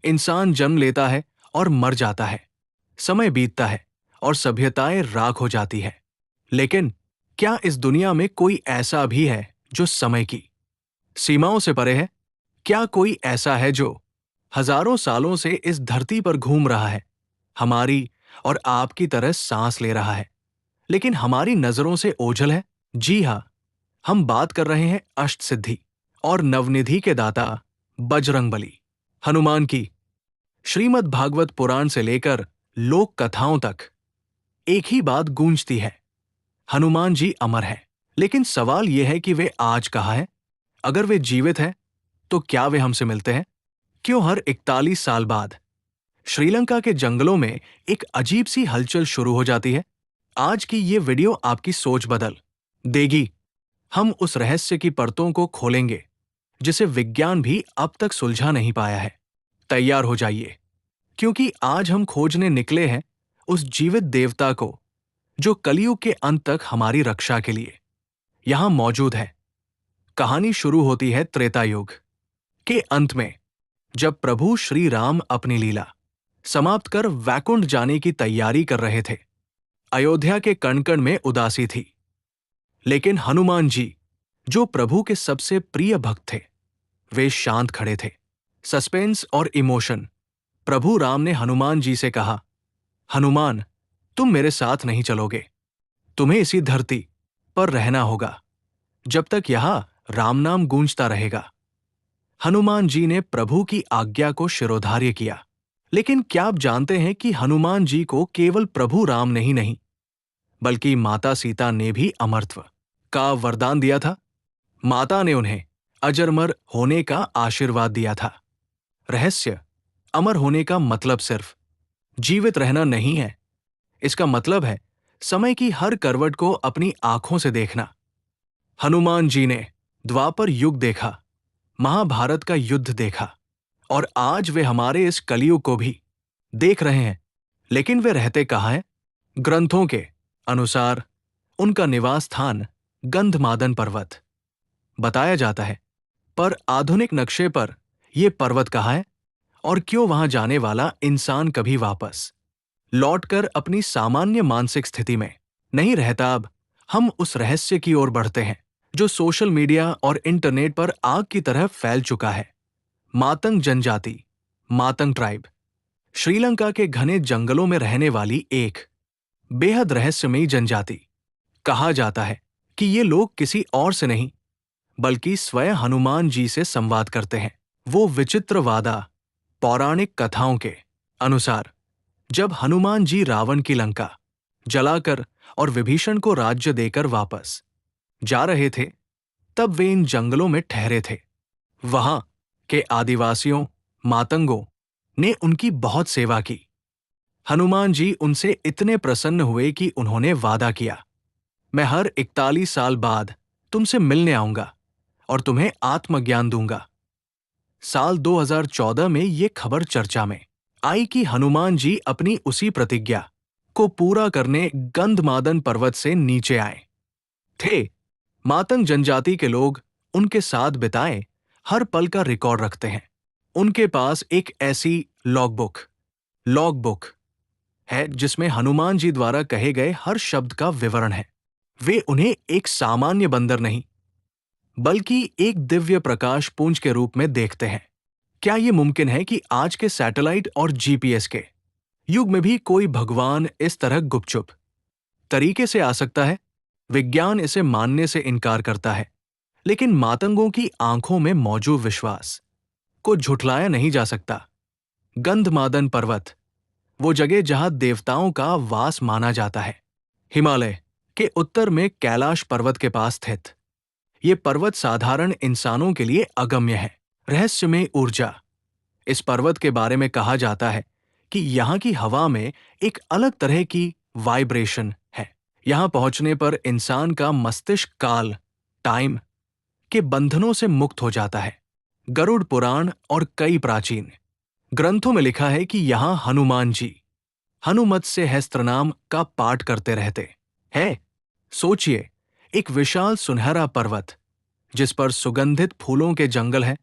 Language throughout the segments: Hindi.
इंसान जन्म लेता है और मर जाता है, समय बीतता है और सभ्यताएं राख हो जाती है। लेकिन क्या इस दुनिया में कोई ऐसा भी है जो समय की सीमाओं से परे है? क्या कोई ऐसा है जो हजारों सालों से इस धरती पर घूम रहा है, हमारी और आपकी तरह सांस ले रहा है, लेकिन हमारी नजरों से ओझल है? जी हाँ, हम बात कर रहे हैं अष्ट सिद्धि और नवनिधि के दाता बजरंगबली, हनुमान की। श्रीमद् भागवत पुराण से लेकर लोक कथाओं तक एक ही बात गूंजती है, हनुमान जी अमर है। लेकिन सवाल यह है कि वे आज कहाँ हैं? अगर वे जीवित हैं, तो क्या वे हमसे मिलते हैं? क्यों हर 41 साल बाद श्रीलंका के जंगलों में एक अजीब सी हलचल शुरू हो जाती है? आज की ये वीडियो आपकी सोच बदल देगी। हम उस रहस्य की परतों को खोलेंगे जिसे विज्ञान भी अब तक सुलझा नहीं पाया है। तैयार हो जाइए, क्योंकि आज हम खोजने निकले हैं उस जीवित देवता को जो कलयुग के अंत तक हमारी रक्षा के लिए यहां मौजूद है। कहानी शुरू होती है त्रेता युग के अंत में, जब प्रभु श्री राम अपनी लीला समाप्त कर वैकुंठ जाने की तैयारी कर रहे थे। अयोध्या के कण कण में उदासी थी, लेकिन हनुमान जी, जो प्रभु के सबसे प्रिय भक्त थे, वे शांत खड़े थे। सस्पेंस और इमोशन। प्रभु राम ने हनुमान जी से कहा, हनुमान, तुम मेरे साथ नहीं चलोगे। तुम्हें इसी धरती पर रहना होगा जब तक यहां राम नाम गूंजता रहेगा। हनुमान जी ने प्रभु की आज्ञा को शिरोधार्य किया। लेकिन क्या आप जानते हैं कि हनुमान जी को केवल प्रभु राम ने ही नहीं, बल्कि माता सीता ने भी अमरत्व का वरदान दिया था। माता ने उन्हें अजरमर होने का आशीर्वाद दिया था। रहस्य: अमर होने का मतलब सिर्फ जीवित रहना नहीं है। इसका मतलब है समय की हर करवट को अपनी आंखों से देखना। हनुमान जी ने द्वापर युग देखा, महाभारत का युद्ध देखा, और आज वे हमारे इस कलयुग को भी देख रहे हैं। लेकिन वे रहते कहाँ हैं? ग्रंथों के अनुसार उनका निवास स्थान गंधमादन पर्वत बताया जाता है। पर आधुनिक नक्शे पर यह पर्वत कहाँ है? और क्यों वहां जाने वाला इंसान कभी वापस लौटकर अपनी सामान्य मानसिक स्थिति में नहीं रहता? अब हम उस रहस्य की ओर बढ़ते हैं जो सोशल मीडिया और इंटरनेट पर आग की तरह फैल चुका है। मातंग जनजाति, मातंग ट्राइब, श्रीलंका के घने जंगलों में रहने वाली एक बेहद रहस्यमयी जनजाति। कहा जाता है कि ये लोग किसी और से नहीं, बल्कि स्वयं हनुमान जी से संवाद करते हैं। वो विचित्र वादा पौराणिक कथाओं के अनुसार जब हनुमान जी रावण की लंका जलाकर और विभीषण को राज्य देकर वापस जा रहे थे, तब वे इन जंगलों में ठहरे थे। वहां के आदिवासियों, मातंगों ने उनकी बहुत सेवा की। हनुमान जी उनसे इतने प्रसन्न हुए कि उन्होंने वादा किया, मैं हर 41 साल बाद तुमसे मिलने आऊंगा और तुम्हें आत्मज्ञान दूंगा। साल 2014 में ये खबर चर्चा में आई कि हनुमान जी अपनी उसी प्रतिज्ञा को पूरा करने गंधमादन पर्वत से नीचे आए थे। मातंग जनजाति के लोग उनके साथ बिताए हर पल का रिकॉर्ड रखते हैं। उनके पास एक ऐसी लॉग बुक है जिसमें हनुमान जी द्वारा कहे गए हर शब्द का विवरण है। वे उन्हें एक सामान्य बंदर नहीं, बल्कि एक दिव्य प्रकाश पुंज के रूप में देखते हैं। क्या यह मुमकिन है कि आज के सैटेलाइट और जीपीएस के युग में भी कोई भगवान इस तरह गुपचुप तरीके से आ सकता है? विज्ञान इसे मानने से इनकार करता है, लेकिन मातंगों की आंखों में मौजूद विश्वास को झुठलाया नहीं जा सकता। गंधमादन पर्वत, वो जगह जहां देवताओं का वास माना जाता है, हिमालय के उत्तर में कैलाश पर्वत के पास स्थित ये पर्वत साधारण इंसानों के लिए अगम्य है। रहस्यमय ऊर्जा। इस पर्वत के बारे में कहा जाता है कि यहाँ की हवा में एक अलग तरह की वाइब्रेशन है। यहाँ पहुंचने पर इंसान का मस्तिष्क काल, टाइम के बंधनों से मुक्त हो जाता है। गरुड़ पुराण और कई प्राचीन ग्रंथों में लिखा है कि यहाँ हनुमान जी हनुमत से सहस्त्रनाम का पाठ करते रहते हैं। सोचिए, एक विशाल सुनहरा पर्वत जिस पर सुगंधित फूलों के जंगल है,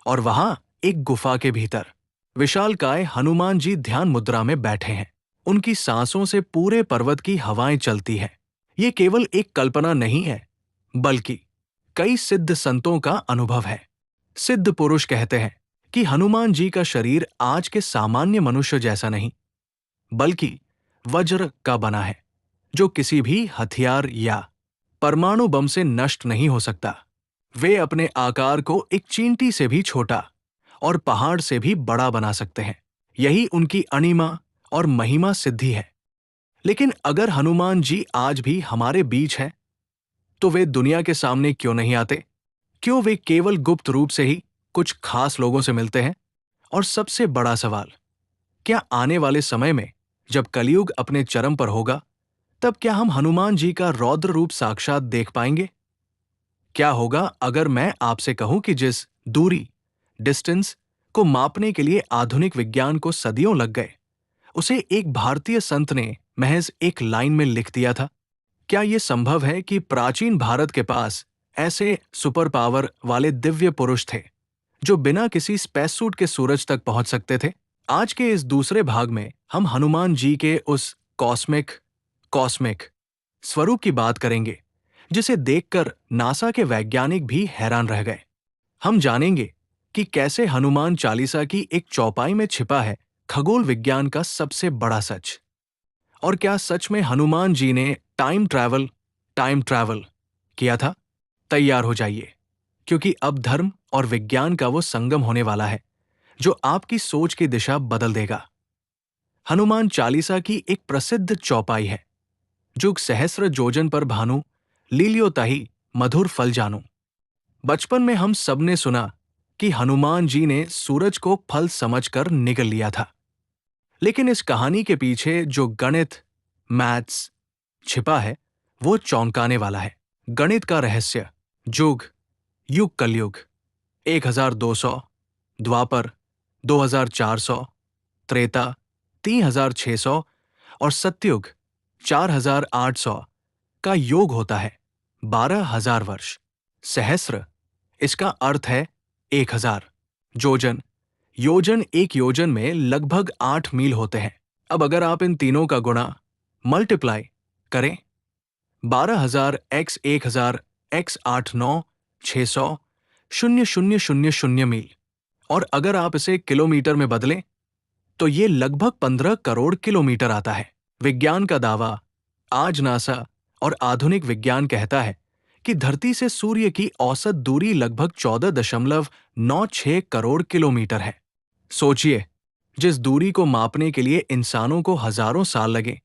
और वहां एक गुफा के भीतर विशालकाय हनुमान जी ध्यान मुद्रा में बैठे हैं। उनकी सांसों से पूरे पर्वत की हवाएं चलती है। ये केवल एक कल्पना नहीं है, बल्कि कई सिद्ध संतों का अनुभव है। सिद्ध पुरुष कहते हैं कि हनुमान जी का शरीर आज के सामान्य मनुष्य जैसा नहीं, बल्कि वज्र का बना है, जो किसी भी हथियार या परमाणु बम से नष्ट नहीं हो सकता। वे अपने आकार को एक चींटी से भी छोटा और पहाड़ से भी बड़ा बना सकते हैं। यही उनकी अणिमा और महिमा सिद्धि है। लेकिन अगर हनुमान जी आज भी हमारे बीच हैं, तो वे दुनिया के सामने क्यों नहीं आते? क्यों वे केवल गुप्त रूप से ही कुछ खास लोगों से मिलते हैं? और सबसे बड़ा सवाल, क्या आने वाले समय में जब कलयुग अपने चरम पर होगा, तब क्या हम हनुमान जी का रौद्र रूप साक्षात देख पाएंगे? क्या होगा अगर मैं आपसे कहूं कि जिस दूरी, डिस्टेंस को मापने के लिए आधुनिक विज्ञान को सदियों लग गए, उसे एक भारतीय संत ने महज एक लाइन में लिख दिया था? क्या यह संभव है कि प्राचीन भारत के पास ऐसे सुपर पावर वाले दिव्य पुरुष थे जो बिना किसी स्पेस सूट के सूरज तक पहुंच सकते थे? आज के इस दूसरे भाग में हम हनुमान जी के उस कॉस्मिक स्वरूप की बात करेंगे जिसे देखकर नासा के वैज्ञानिक भी हैरान रह गए। हम जानेंगे कि कैसे हनुमान चालीसा की एक चौपाई में छिपा है खगोल विज्ञान का सबसे बड़ा सच। और क्या सच में हनुमान जी ने टाइम ट्रैवल किया था? तैयार हो जाइए, क्योंकि अब धर्म और विज्ञान का वो संगम होने वाला है जो आपकी सोच की दिशा बदल देगा। हनुमान चालीसा की एक प्रसिद्ध चौपाई है, जुग सहस्र जोजन पर भानु, लीलियो ताहि मधुर फल जानू। बचपन में हम सबने सुना कि हनुमान जी ने सूरज को फल समझकर निगल लिया था। लेकिन इस कहानी के पीछे जो गणित, मैथ्स छिपा है, वो चौंकाने वाला है। गणित का रहस्य, युग कलयुग 1200, द्वापर 2400, त्रेता 3600 और सतयुग 4800 का योग होता है 12,000 वर्ष। सहस्र, इसका अर्थ है 1000। योजन एक योजन में लगभग 8 मील होते हैं। अब अगर आप इन तीनों का गुणा मल्टीप्लाई करें, 12,000 x 1000 x 89 600 0000 मील, और अगर आप इसे किलोमीटर में बदलें तो ये लगभग 15 करोड़ किलोमीटर आता है। विज्ञान का दावा, आज नासा और आधुनिक विज्ञान कहता है कि धरती से सूर्य की औसत दूरी लगभग 14.96 करोड़ किलोमीटर है। सोचिए, जिस दूरी को मापने के लिए इंसानों को हजारों साल लगे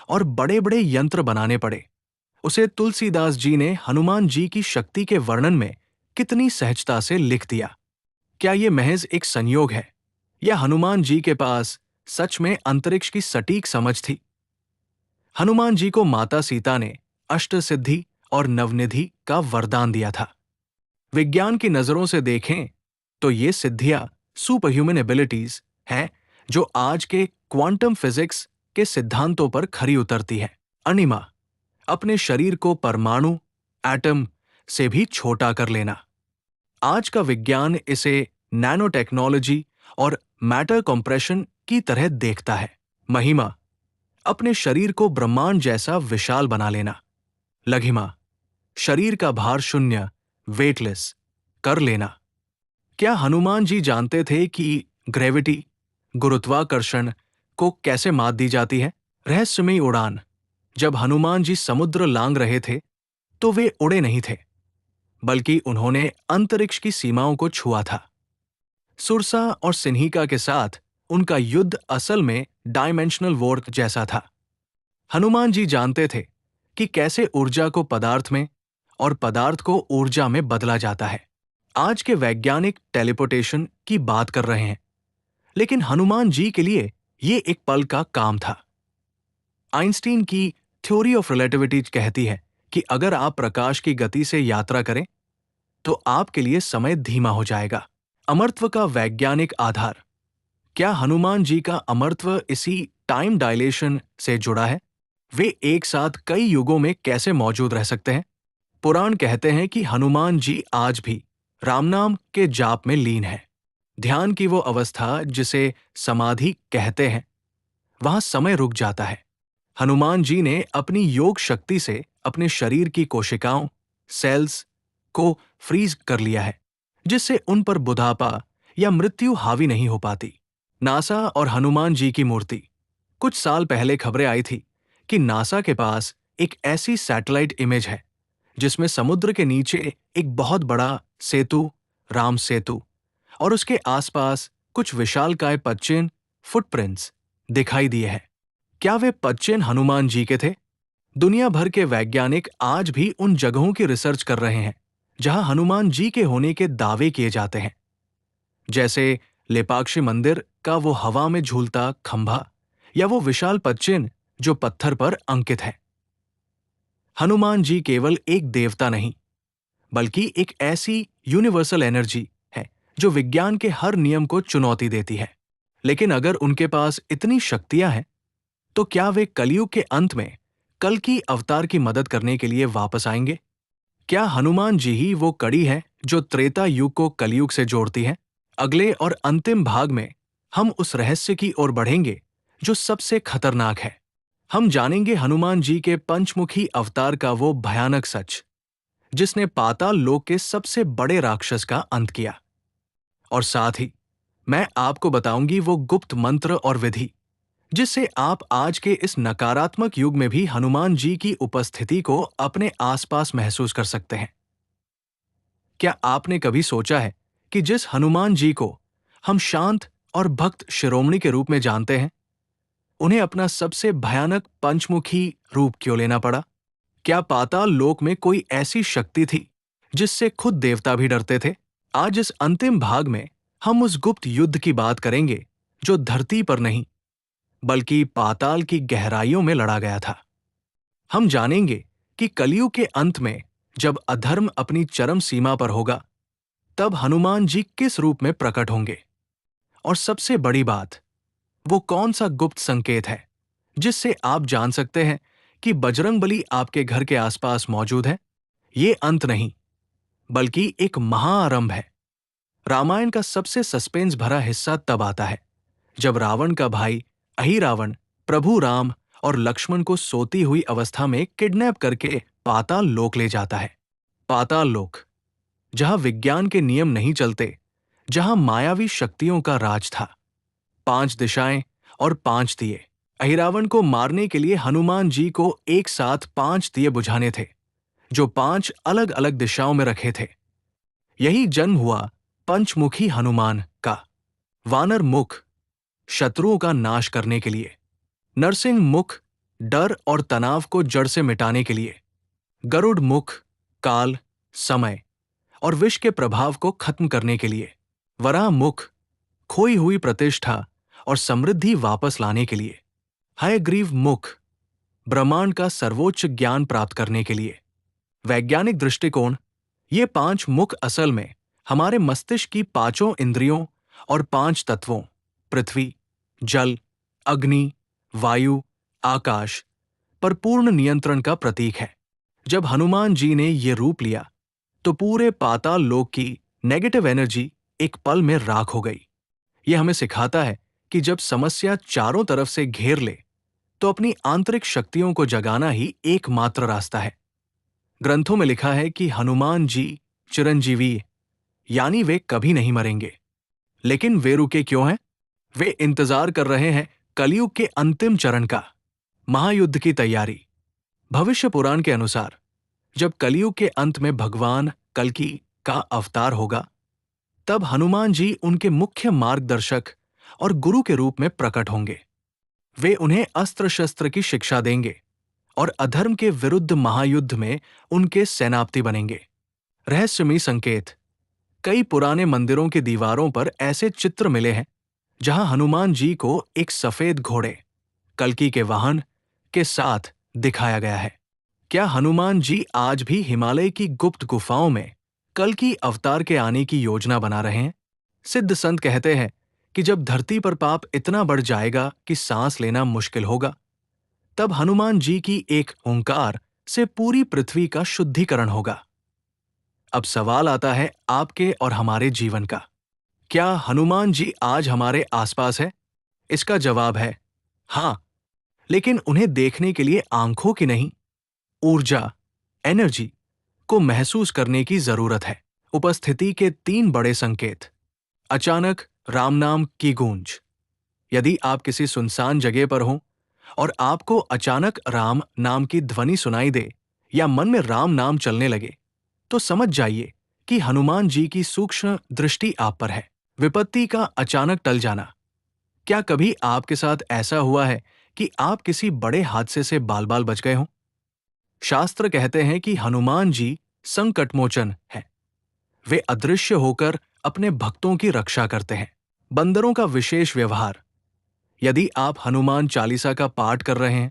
और बड़े बड़े यंत्र बनाने पड़े, उसे तुलसीदास जी ने हनुमान जी की शक्ति के वर्णन में कितनी सहजता से लिख दिया। क्या ये महज एक संयोग है, या हनुमान जी के पास सच में अंतरिक्ष की सटीक समझ थी? हनुमान जी को माता सीता ने अष्टसिद्धि और नवनिधि का वरदान दिया था। विज्ञान की नजरों से देखें तो ये सिद्धियां सुपर ह्यूमन एबिलिटीज हैं जो आज के क्वांटम फिजिक्स के सिद्धांतों पर खरी उतरती है। अणिमा, अपने शरीर को परमाणु, एटम से भी छोटा कर लेना। आज का विज्ञान इसे नैनो टेक्नोलॉजी और मैटर कंप्रेशन की तरह देखता है। महिमा, अपने शरीर को ब्रह्मांड जैसा विशाल बना लेना। लघिमा, शरीर का भार शून्य, वेटलेस कर लेना। क्या हनुमान जी जानते थे कि ग्रेविटी, गुरुत्वाकर्षण को कैसे मात दी जाती है? रहस्यमयी उड़ान, जब हनुमान जी समुद्र लांघ रहे थे तो वे उड़े नहीं थे, बल्कि उन्होंने अंतरिक्ष की सीमाओं को छुआ था। सुरसा और सिन्हिका के साथ उनका युद्ध असल में डायमेंशनल वॉर जैसा था। हनुमान जी जानते थे कि कैसे ऊर्जा को पदार्थ में और पदार्थ को ऊर्जा में बदला जाता है। आज के वैज्ञानिक टेलीपोर्टेशन की बात कर रहे हैं, लेकिन हनुमान जी के लिए ये एक पल का काम था। आइंस्टीन की थ्योरी ऑफ रिलेटिविटी कहती है कि अगर आप प्रकाश की गति से यात्रा करें तो आपके लिए समय धीमा हो जाएगा। अमरत्व का वैज्ञानिक आधार, क्या हनुमान जी का अमरत्व इसी टाइम डायलेशन से जुड़ा है? वे एक साथ कई युगों में कैसे मौजूद रह सकते हैं? पुराण कहते हैं कि हनुमान जी आज भी राम नाम के जाप में लीन है। ध्यान की वो अवस्था जिसे समाधि कहते हैं, वहां समय रुक जाता है। हनुमान जी ने अपनी योग शक्ति से अपने शरीर की कोशिकाओं, सेल्स को फ्रीज कर लिया है, जिससे उन पर बुढ़ापा या मृत्यु हावी नहीं हो पाती। नासा और हनुमान जी की मूर्ति। कुछ साल पहले खबरें आई थी कि नासा के पास एक ऐसी सैटेलाइट इमेज है जिसमें समुद्र के नीचे एक बहुत बड़ा सेतु, राम सेतु, और उसके आसपास कुछ विशालकाय पदचिह्न, फुटप्रिंट्स दिखाई दिए हैं। क्या वे पदचिह्न हनुमान जी के थे? दुनिया भर के वैज्ञानिक आज भी उन जगहों की रिसर्च कर रहे हैं जहां हनुमान जी के होने के दावे किए जाते हैं, जैसे लेपाक्षी मंदिर का वो हवा में झूलता खंभा या वो विशाल पदचिह्न जो पत्थर पर अंकित है। हनुमान जी केवल एक देवता नहीं, बल्कि एक ऐसी यूनिवर्सल एनर्जी है जो विज्ञान के हर नियम को चुनौती देती है। लेकिन अगर उनके पास इतनी शक्तियां हैं, तो क्या वे कलयुग के अंत में कल की अवतार की मदद करने के लिए वापस आएंगे? क्या हनुमान जी ही वो कड़ी है जो त्रेता युग को कलयुग से जोड़ती है? अगले और अंतिम भाग में हम उस रहस्य की ओर बढ़ेंगे जो सबसे खतरनाक है। हम जानेंगे हनुमान जी के पंचमुखी अवतार का वो भयानक सच जिसने पाताल लोक के सबसे बड़े राक्षस का अंत किया। और साथ ही मैं आपको बताऊंगी वो गुप्त मंत्र और विधि जिससे आप आज के इस नकारात्मक युग में भी हनुमान जी की उपस्थिति को अपने आसपास महसूस कर सकते हैं। क्या आपने कभी सोचा है कि जिस हनुमान जी को हम शांत और भक्त शिरोमणि के रूप में जानते हैं, उन्हें अपना सबसे भयानक पंचमुखी रूप क्यों लेना पड़ा? क्या पाताल लोक में कोई ऐसी शक्ति थी जिससे खुद देवता भी डरते थे? आज इस अंतिम भाग में हम उस गुप्त युद्ध की बात करेंगे जो धरती पर नहीं, बल्कि पाताल की गहराइयों में लड़ा गया था। हम जानेंगे कि कलयुग के अंत में जब अधर्म अपनी चरम सीमा पर होगा, तब हनुमान जी किस रूप में प्रकट होंगे। और सबसे बड़ी बात, वो कौन सा गुप्त संकेत है जिससे आप जान सकते हैं कि बजरंगबली आपके घर के आसपास मौजूद है। ये अंत नहीं, बल्कि एक महाआरंभ है। रामायण का सबसे सस्पेंस भरा हिस्सा तब आता है जब रावण का भाई अहिरावण प्रभु राम और लक्ष्मण को सोती हुई अवस्था में किडनैप करके पाताल लोक ले जाता है। पाताल लोक, जहां विज्ञान के नियम नहीं चलते, जहां मायावी शक्तियों का राज था। 5 दिशाएं और 5 दिए। अहिरावण को मारने के लिए हनुमान जी को एक साथ 5 दिए बुझाने थे, जो 5 अलग अलग दिशाओं में रखे थे। यही जन्म हुआ पंचमुखी हनुमान का। वानर मुख, शत्रुओं का नाश करने के लिए। नरसिंह मुख, डर और तनाव को जड़ से मिटाने के लिए। गरुड़ मुख, काल, समय और विष के प्रभाव को खत्म करने के लिए। वराह मुख, खोई हुई प्रतिष्ठा और समृद्धि वापस लाने के लिए। हयग्रीव मुख, ब्रह्मांड का सर्वोच्च ज्ञान प्राप्त करने के लिए। वैज्ञानिक दृष्टिकोण, ये 5 मुख असल में हमारे मस्तिष्क की 5 इंद्रियों और 5 तत्वों पृथ्वी, जल, अग्नि, वायु, आकाश पर पूर्ण नियंत्रण का प्रतीक है। जब हनुमान जी ने ये रूप लिया, तो पूरे पाताल लोक की नेगेटिव एनर्जी एक पल में राख हो गई। यह हमें सिखाता है कि जब समस्या चारों तरफ से घेर ले, तो अपनी आंतरिक शक्तियों को जगाना ही एकमात्र रास्ता है। ग्रंथों में लिखा है कि हनुमान जी चिरंजीवी, यानी वे कभी नहीं मरेंगे। लेकिन वे रुके क्यों हैं? वे इंतजार कर रहे हैं कलयुग के अंतिम चरण का, महायुद्ध की तैयारी। भविष्य पुराण के अनुसार जब कलयुग के अंत में भगवान कल्कि का अवतार होगा, तब हनुमान जी उनके मुख्य मार्गदर्शक और गुरु के रूप में प्रकट होंगे। वे उन्हें अस्त्र शस्त्र की शिक्षा देंगे और अधर्म के विरुद्ध महायुद्ध में उनके सेनापति बनेंगे। रहस्यमयी संकेत, कई पुराने मंदिरों की दीवारों पर ऐसे चित्र मिले हैं जहां हनुमान जी को एक सफेद घोड़े, कल्कि के वाहन के साथ दिखाया गया है। क्या हनुमान जी आज भी हिमालय की गुप्त गुफाओं में कल्कि अवतार के आने की योजना बना रहे हैं? सिद्ध संत कहते हैं कि जब धरती पर पाप इतना बढ़ जाएगा कि सांस लेना मुश्किल होगा, तब हनुमान जी की एक ओंकार से पूरी पृथ्वी का शुद्धिकरण होगा। अब सवाल आता है आपके और हमारे जीवन का। क्या हनुमान जी आज हमारे आसपास है? इसका जवाब है हाँ, लेकिन उन्हें देखने के लिए आंखों की नहीं, ऊर्जा, एनर्जी को महसूस करने की जरूरत है। उपस्थिति के तीन बड़े संकेत। अचानक राम नाम की गूंज। यदि आप किसी सुनसान जगह पर हों और आपको अचानक राम नाम की ध्वनि सुनाई दे या मन में राम नाम चलने लगे, तो समझ जाइए कि हनुमान जी की सूक्ष्म दृष्टि आप पर है। विपत्ति का अचानक टल जाना। क्या कभी आपके साथ ऐसा हुआ है कि आप किसी बड़े हादसे से बाल बाल बच गए हों? शास्त्र कहते हैं कि हनुमान जी संकटमोचन है। वे अदृश्य होकर अपने भक्तों की रक्षा करते हैं। बंदरों का विशेष व्यवहार। यदि आप हनुमान चालीसा का पाठ कर रहे हैं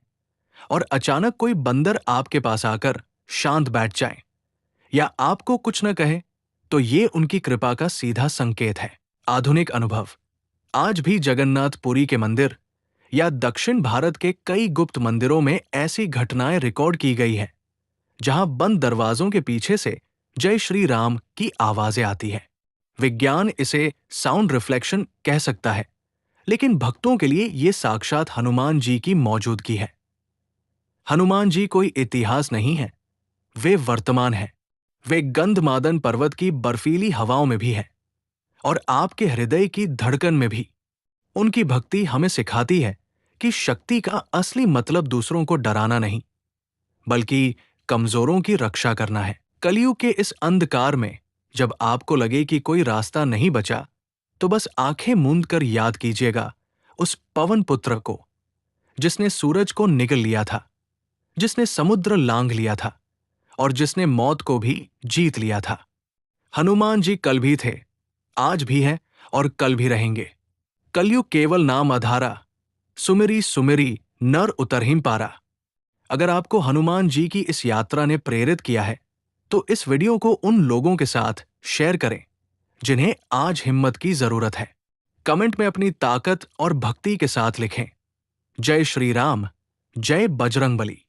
और अचानक कोई बंदर आपके पास आकर शांत बैठ जाए या आपको कुछ न कहे, तो ये उनकी कृपा का सीधा संकेत है। आधुनिक अनुभव। आज भी जगन्नाथ पुरी के मंदिर या दक्षिण भारत के कई गुप्त मंदिरों में ऐसी घटनाएं रिकॉर्ड की गई हैं, जहां बंद दरवाजों के पीछे से जय श्री राम की आवाजें आती हैं। विज्ञान इसे साउंड रिफ्लेक्शन कह सकता है, लेकिन भक्तों के लिए ये साक्षात हनुमान जी की मौजूदगी है। हनुमान जी कोई इतिहास नहीं है, वे वर्तमान है। वे गंधमादन पर्वत की बर्फीली हवाओं में भी है और आपके हृदय की धड़कन में भी। उनकी भक्ति हमें सिखाती है कि शक्ति का असली मतलब दूसरों को डराना नहीं, बल्कि कमजोरों की रक्षा करना है। कलयुग के इस अंधकार में जब आपको लगे कि कोई रास्ता नहीं बचा, तो बस आंखें मूंद कर याद कीजिएगा उस पवन पुत्र को, जिसने सूरज को निगल लिया था, जिसने समुद्र लांघ लिया था और जिसने मौत को भी जीत लिया था। हनुमान जी कल भी थे, आज भी हैं और कल भी रहेंगे। कलयुग केवल नाम आधारा, सुमिरी सुमिरी नर उतरहिं पारा। अगर आपको हनुमान जी की इस यात्रा ने प्रेरित किया है, तो इस वीडियो को उन लोगों के साथ शेयर करें जिन्हें आज हिम्मत की जरूरत है। कमेंट में अपनी ताकत और भक्ति के साथ लिखें, जय श्री राम, जय बजरंगबली।